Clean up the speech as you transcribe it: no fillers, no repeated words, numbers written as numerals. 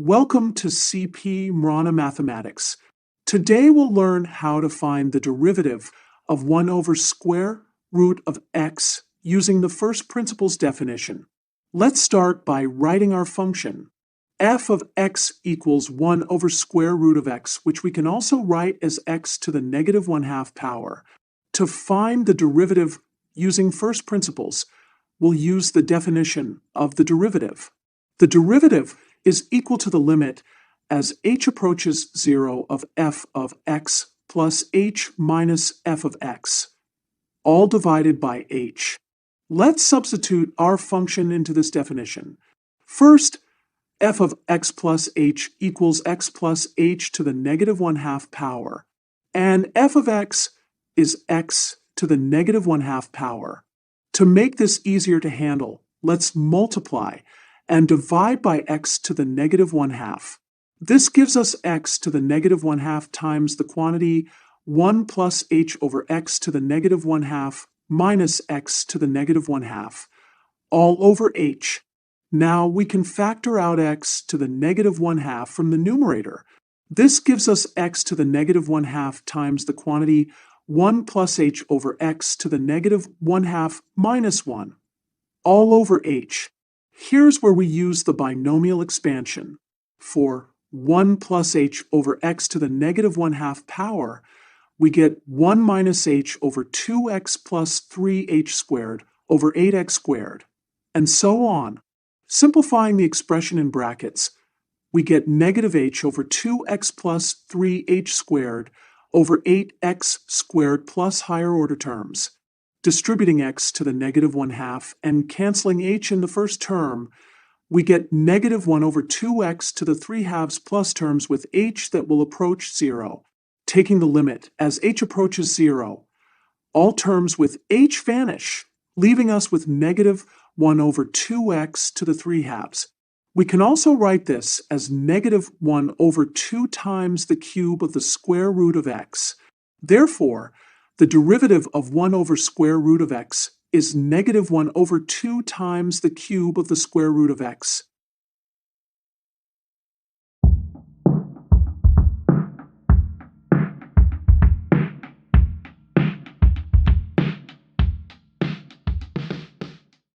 Welcome to CP Marana Mathematics. Today we'll learn how to find the derivative of 1 over square root of x using the first principles definition. Let's start by writing our function. F of x equals 1 over square root of x, which we can also write as x to the negative 1/2 power. To find the derivative using first principles, we'll use the definition of the derivative. The derivative is equal to the limit as h approaches 0 of f of x plus h minus f of x, all divided by h. Let's substitute our function into this definition. First, f of x plus h equals x plus h to the negative 1/2 power, and f of x is x to the negative 1/2 power. To make this easier to handle, let's multiply and divide by x to the negative 1/2. This gives us x to the negative 1/2 times the quantity 1 plus h over x to the negative 1/2 minus x to the negative 1/2, all over h. Now we can factor out x to the negative 1/2 from the numerator. This gives us x to the negative 1/2 times the quantity 1 plus h over x to the negative 1/2 minus 1, all over h. Here's where we use the binomial expansion. For 1 plus h over x to the negative 1/2 power, we get 1 minus h over 2x plus 3h squared over 8x squared, and so on. Simplifying the expression in brackets, we get negative h over 2x plus 3h squared over 8x squared plus higher order terms. Distributing x to the negative 1/2 and canceling h in the first term, we get negative 1 over 2x to the 3/2 plus terms with h that will approach 0. Taking the limit as h approaches 0, all terms with h vanish, leaving us with negative 1 over 2x to the 3/2. We can also write this as negative 1 over 2 times the cube of the square root of x. Therefore, the derivative of 1 over square root of x is negative 1 over 2 times the cube of the square root of x.